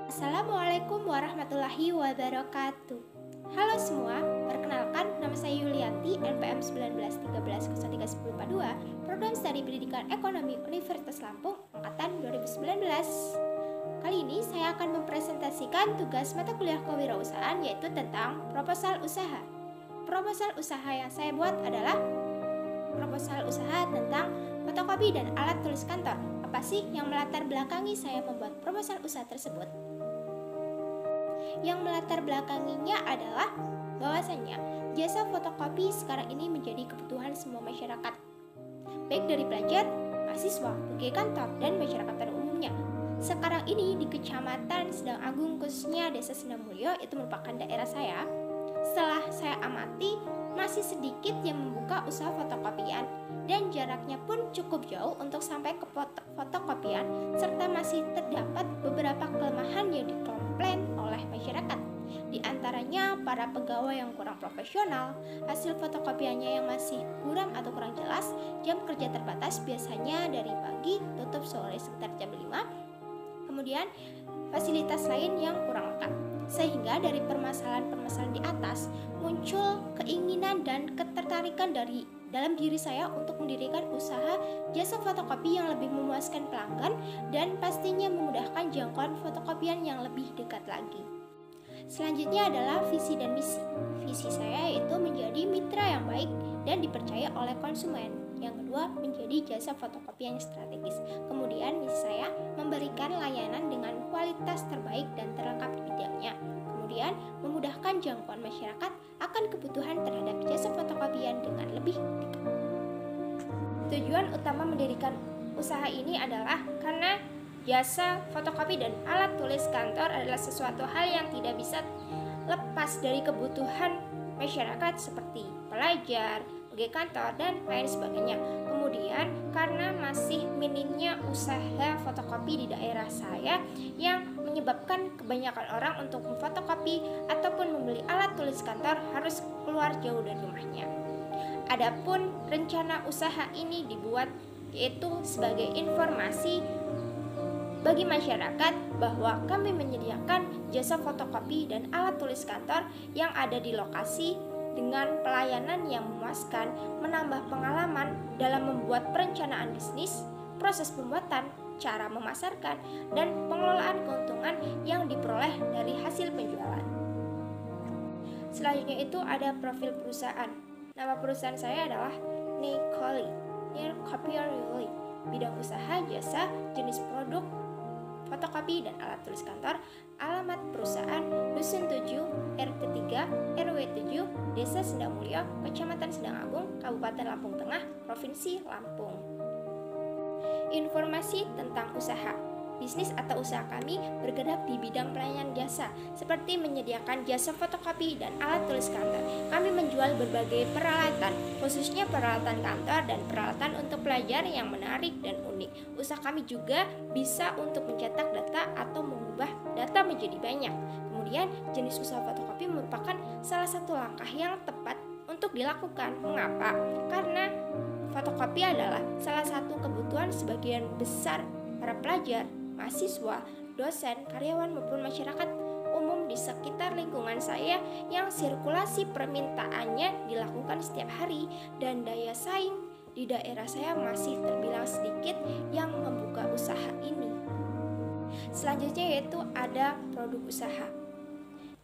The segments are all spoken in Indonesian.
Assalamualaikum warahmatullahi wabarakatuh. Halo semua, perkenalkan nama saya Yulianti, NPM 1913031042, Program Studi Pendidikan Ekonomi Universitas Lampung, Angkatan 2019. Kali ini saya akan mempresentasikan tugas mata kuliah kewirausahaan, yaitu tentang proposal usaha. Proposal usaha yang saya buat adalah proposal usaha tentang fotokopi dan alat tulis kantor. Apa sih yang melatar belakangi saya membuat proposal usaha tersebut? Yang melatar belakanginya adalah bahwasannya jasa fotokopi sekarang ini menjadi kebutuhan semua masyarakat, baik dari pelajar, mahasiswa, pegawai kantor, dan masyarakat pada umumnya. Sekarang ini di Kecamatan Sedang Agung, khususnya Desa Sendamulyo, itu merupakan daerah saya. Setelah saya amati, masih sedikit yang membuka usaha fotokopian, dan jaraknya pun cukup jauh untuk sampai ke fotokopian, serta masih terdapat beberapa kelemahan yang dikomplain oleh masyarakat. Di antaranya para pegawai yang kurang profesional, hasil fotokopiannya yang masih kurang atau kurang jelas, jam kerja terbatas biasanya dari pagi tutup sore sekitar jam 5, kemudian fasilitas lain yang kurang lengkap. Sehingga dari permasalahan-permasalahan di atas muncul keinginan dan ketertarikan dalam diri saya untuk mendirikan usaha jasa fotokopi yang lebih memuaskan pelanggan dan pastinya memudahkan jangkauan fotokopian yang lebih dekat lagi. Selanjutnya adalah visi dan misi. Visi saya yaitu menjadi mitra yang baik dan dipercaya oleh konsumen. Yang kedua, menjadi jasa fotokopi yang strategis. Kemudian misi saya memberikan layanan dengan kualitas terbaik dan terlengkap di bidangnya. Kemudian memudahkan jangkauan masyarakat akan kebutuhan terhadap jasa fotokopian dengan lebih dekat. Tujuan utama mendirikan usaha ini adalah karena jasa fotokopi dan alat tulis kantor adalah sesuatu hal yang tidak bisa lepas dari kebutuhan masyarakat seperti pelajar, pegawai kantor, dan lain sebagainya. Kemudian karena masih minimnya usaha fotokopi di daerah saya yang menyebabkan kebanyakan orang untuk memfotokopi ataupun membeli alat tulis kantor harus keluar jauh dari rumahnya. Adapun rencana usaha ini dibuat yaitu sebagai informasi bagi masyarakat bahwa kami menyediakan jasa fotokopi dan alat tulis kantor yang ada di lokasi dengan pelayanan yang memuaskan, menambah pengalaman dalam membuat perencanaan bisnis, proses pembuatan, cara memasarkan, dan pengelolaan keuntungan yang diperoleh dari hasil penjualan. Selanjutnya itu ada profil perusahaan. Nama perusahaan saya adalah Nicoli, Copier Yuli. Bidang usaha, jasa, jenis produk, fotokopi dan alat tulis kantor. Alamat perusahaan Dusun 7, RT 3, RW 7, Desa Sendamulyo, Kecamatan Sedang Agung, Kabupaten Lampung Tengah, Provinsi Lampung. Informasi tentang usaha. Bisnis atau usaha kami bergerak di bidang pelayanan jasa, seperti menyediakan jasa fotokopi dan alat tulis kantor. Kami menjual berbagai peralatan, khususnya peralatan kantor dan peralatan untuk pelajar yang menarik dan unik. Usaha kami juga bisa untuk mencetak data atau mengubah data menjadi banyak. Kemudian, jenis usaha fotokopi merupakan salah satu langkah yang tepat untuk dilakukan. Mengapa? Karena fotokopi adalah salah satu kebutuhan sebagian besar para pelajar, mahasiswa, dosen, karyawan maupun masyarakat umum di sekitar lingkungan saya yang sirkulasi permintaannya dilakukan setiap hari dan daya saing di daerah saya masih terbilang sedikit yang membuka usaha ini. Selanjutnya yaitu ada produk usaha.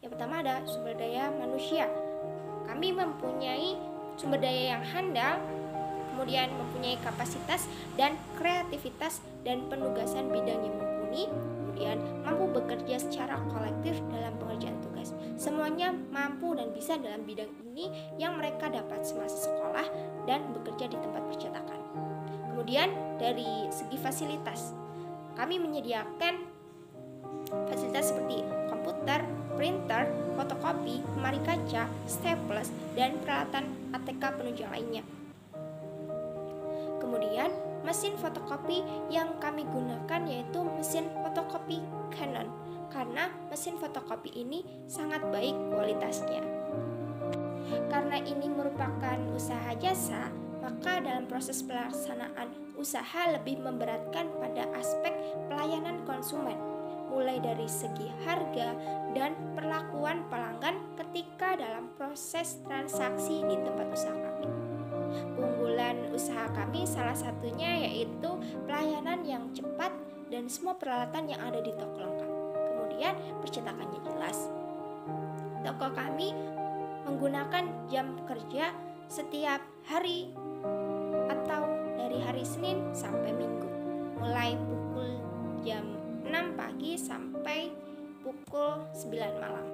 Yang pertama ada sumber daya manusia. Kami mempunyai sumber daya yang handal, kemudian mempunyai kapasitas dan kreativitas dan penugasan bidang yang mumpuni, kemudian mampu bekerja secara kolektif dalam pengerjaan tugas. Semuanya mampu dan bisa dalam bidang ini yang mereka dapat semasa sekolah dan bekerja di tempat percetakan. Kemudian dari segi fasilitas, kami menyediakan fasilitas seperti komputer, printer, fotokopi, lemari kaca, staples, dan peralatan ATK penunjang lainnya. Kemudian mesin fotokopi yang kami gunakan yaitu mesin fotokopi Canon, karena mesin fotokopi ini sangat baik kualitasnya. Karena ini merupakan usaha jasa, maka dalam proses pelaksanaan usaha lebih memberatkan pada aspek pelayanan konsumen. mulai dari segi harga dan perlakuan pelanggan ketika dalam proses transaksi di tempat usaha kami. Keunggulan usaha kami salah satunya yaitu pelayanan yang cepat dan semua peralatan yang ada di toko lengkap. Kemudian percetakannya jelas. Toko kami menggunakan jam kerja setiap hari atau dari hari Senin sampai Minggu, mulai pukul jam 6 pagi sampai pukul 9 malam.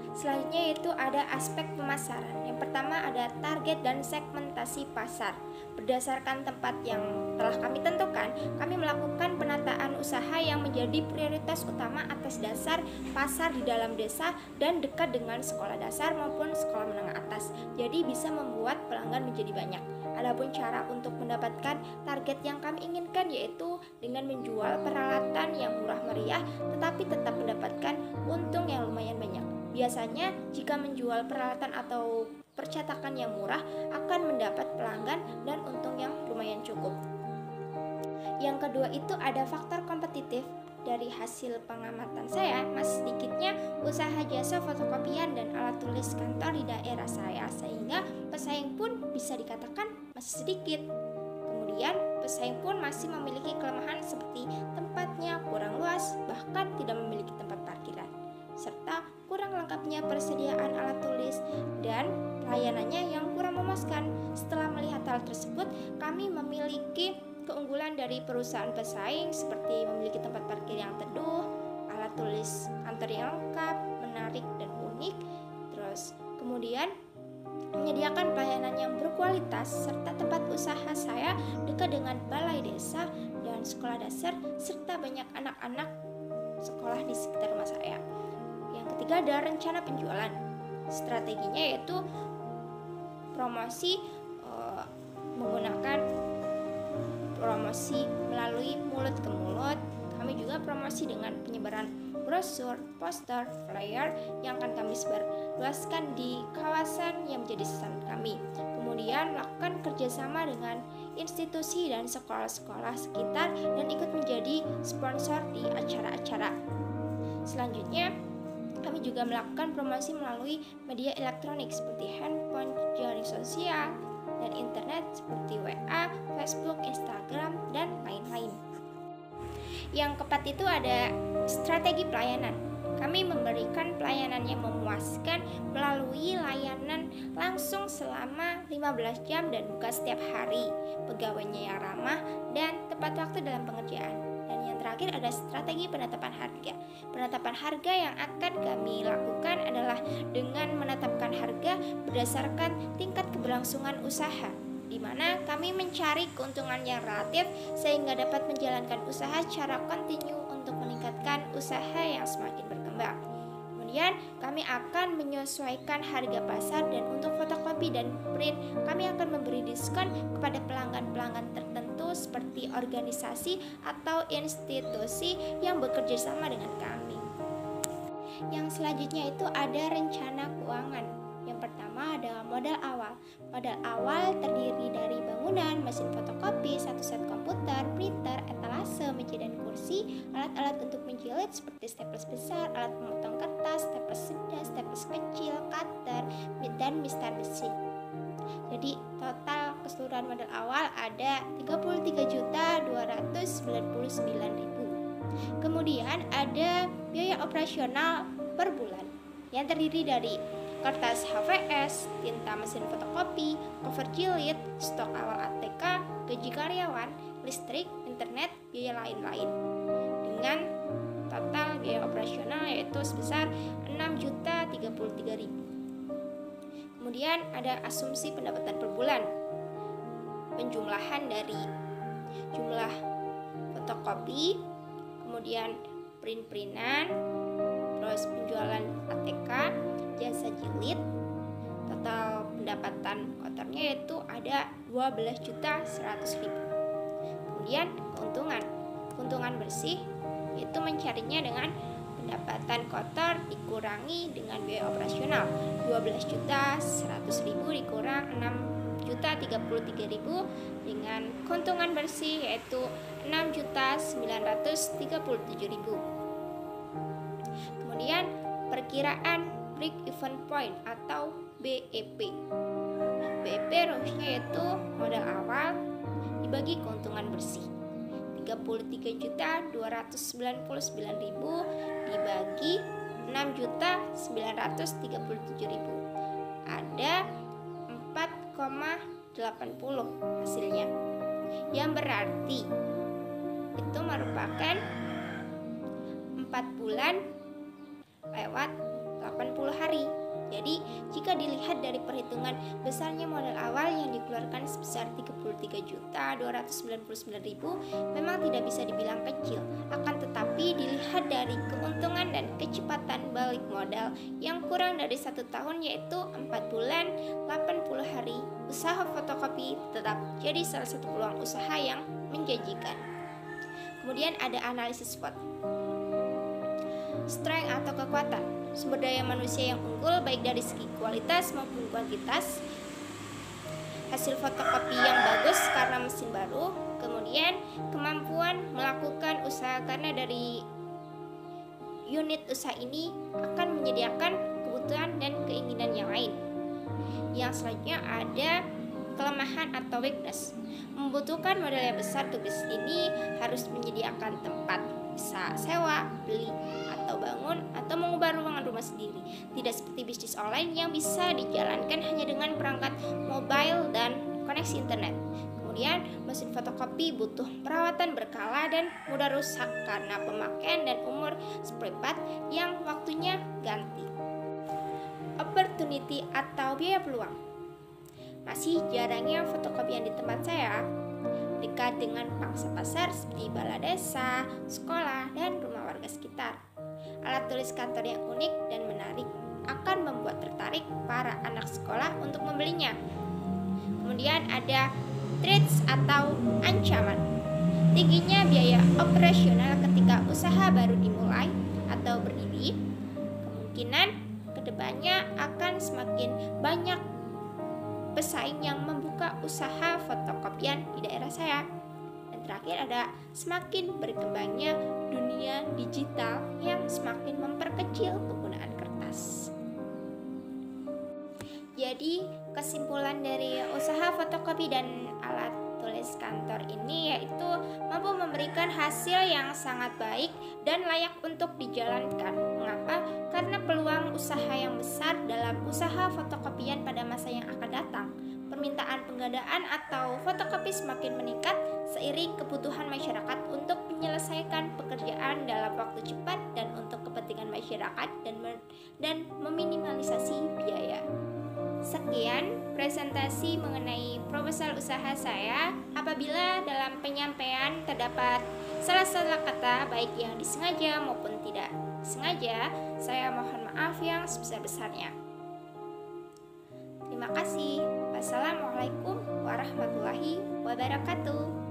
Selanjutnya itu ada aspek pemasaran. Yang pertama ada target dan segmentasi pasar. Berdasarkan tempat yang telah kami tentukan, kami melakukan penataan usaha yang menjadi prioritas utama atas dasar pasar di dalam desa dan dekat dengan sekolah dasar maupun sekolah menengah atas. Jadi bisa membuat pelanggan menjadi banyak. Adapun cara untuk mendapatkan target yang kami inginkan yaitu dengan menjual peralatan yang murah meriah tetapi tetap mendapatkan untung yang lumayan banyak. Biasanya jika menjual peralatan atau percetakan yang murah akan mendapat pelanggan dan untung yang lumayan cukup. Yang kedua itu ada faktor kompetitif. Dari hasil pengamatan saya, masih sedikitnya usaha jasa fotokopian dan alat tulis kantor di daerah saya, sehingga pesaing pun bisa dikatakan masih sedikit. Kemudian pesaing pun masih memiliki kelemahan seperti tempatnya kurang luas, bahkan tidak memiliki tempat parkiran, serta kurang lengkapnya persediaan alat tulis dan pelayanannya yang kurang memuaskan. Setelah melihat hal tersebut, kami memiliki keunggulan dari perusahaan pesaing seperti memiliki tempat parkir yang teduh, alat tulis kantor yang lengkap, menarik dan unik, terus kemudian menyediakan pelayanan yang berkualitas serta tempat usaha saya dekat dengan balai desa dan sekolah dasar serta banyak anak-anak sekolah di sekitar rumah saya. Yang ketiga ada rencana penjualan. Strateginya yaitu promosi menggunakan promosi melalui mulut ke mulut. Kami juga promosi dengan penyebaran brosur, poster, flyer yang akan kami sebarluaskan di kawasan yang menjadi sasaran kami. Kemudian melakukan kerjasama dengan institusi dan sekolah-sekolah sekitar dan ikut menjadi sponsor di acara-acara. Selanjutnya kami juga melakukan promosi melalui media elektronik seperti handphone, jaring sosial, dan internet seperti WA, Facebook, Instagram, dan lain-lain. Yang keempat itu ada strategi pelayanan. Kami memberikan pelayanan yang memuaskan melalui layanan langsung selama 15 jam dan buka setiap hari, pegawainya yang ramah, dan tepat waktu dalam pengerjaan. Dan yang terakhir ada strategi penetapan harga. Penetapan harga yang akan kami lakukan adalah dengan menetapkan harga berdasarkan tingkat keberlangsungan usaha, di mana kami mencari keuntungan yang relatif sehingga dapat menjalankan usaha secara kontinu untuk meningkatkan usaha yang semakin berkembang. Kemudian kami akan menyesuaikan harga pasar dan untuk fotokopi dan print kami akan memberi diskon kepada pelanggan-pelanggan tertentu seperti organisasi atau institusi yang bekerja sama dengan kami. Yang selanjutnya itu ada rencana keuangan. Yang pertama adalah modal awal. Modal awal terdiri dari bangunan, mesin fotokopi, satu set komputer, printer, etalase, meja dan kursi, alat-alat untuk menjilid seperti staples besar, alat memotong kertas, staples sedang, staples kecil, cutter, dan mistar besi. Jadi total keseluruhan modal awal ada 33.299.000. Kemudian ada biaya operasional per bulan yang terdiri dari kertas HVS, tinta mesin fotokopi, cover jilid, stok awal ATK, gaji karyawan, listrik, internet, biaya lain-lain. Dengan total biaya operasional yaitu sebesar 6.033.000. Kemudian ada asumsi pendapatan per bulan. Penjumlahan dari jumlah fotokopi, kemudian print-printan, terus penjualan ATK, jasa jilid, total pendapatan kotornya yaitu ada 12.100.000. Kemudian keuntungan bersih yaitu mencarinya dengan pendapatan kotor dikurangi dengan biaya operasional 12.100.000 dikurang 6.033.000 6.033.000 dengan keuntungan bersih yaitu 6.937.000. Kemudian perkiraan break even point atau BEP. BEP rumusnya yaitu modal awal dibagi keuntungan bersih. 33.299.000 dibagi 6.937.000. Ada 4,80 hasilnya. Yang berarti itu merupakan 4 bulan lewat 80 hari. Jadi, jika dilihat dari perhitungan besarnya modal awal yang dikeluarkan sebesar 33.299.000 memang tidak bisa dibilang kecil. Akan tetapi dilihat dari keuntungan dan kecepatan balik modal yang kurang dari 1 tahun yaitu 4 bulan 80 hari, usaha fotokopi tetap jadi salah satu peluang usaha yang menjanjikan. Kemudian ada analisis SWOT. Strength atau kekuatan, sumber daya manusia yang unggul baik dari segi kualitas maupun kuantitas, hasil fotokopi yang bagus karena mesin baru, kemudian kemampuan melakukan usaha karena dari unit usaha ini akan menyediakan kebutuhan dan keinginan yang lain. Yang selanjutnya ada kelemahan atau weakness. Membutuhkan modal yang besar untuk bisnis ini harus menyediakan tempat, bisa sewa, beli, atau bangun, atau mengubah ruangan rumah sendiri. Tidak seperti bisnis online yang bisa dijalankan hanya dengan perangkat mobile dan koneksi internet. Kemudian, mesin fotokopi butuh perawatan berkala dan mudah rusak karena pemakaian dan umur spray part yang waktunya ganti. Opportunity atau biaya peluang. Masih jarangnya fotokopian di tempat saya dekat dengan pangsa pasar seperti balai desa, sekolah, dan rumah warga sekitar. Alat tulis kantor yang unik dan menarik akan membuat tertarik para anak sekolah untuk membelinya. Kemudian ada threats atau ancaman. Tingginya biaya operasional ketika usaha baru dimulai atau berdiri. Kemungkinan kedepannya akan semakin banyak pesaing yang membuka usaha fotokopian di daerah saya. Dan terakhir ada semakin berkembangnya dunia digital yang semakin memperkecil penggunaan kertas. Jadi kesimpulan dari usaha fotokopi dan alat tulis kantor ini yaitu mampu memberikan hasil yang sangat baik dan layak untuk dijalankan. Mengapa? Karena peluang usaha yang besar dalam usaha fotokopian pada masa yang akan datang. Permintaan penggandaan atau fotokopi semakin meningkat seiring kebutuhan masyarakat untuk menyelesaikan pekerjaan dalam waktu cepat dan untuk kepentingan masyarakat dan meminimalisasi biaya. Sekian presentasi mengenai proposal usaha saya. Apabila dalam penyampaian terdapat salah-salah kata baik yang disengaja maupun tidak sengaja, saya mohon maaf yang sebesar-besarnya. Terima kasih. Wassalamualaikum warahmatullahi wabarakatuh.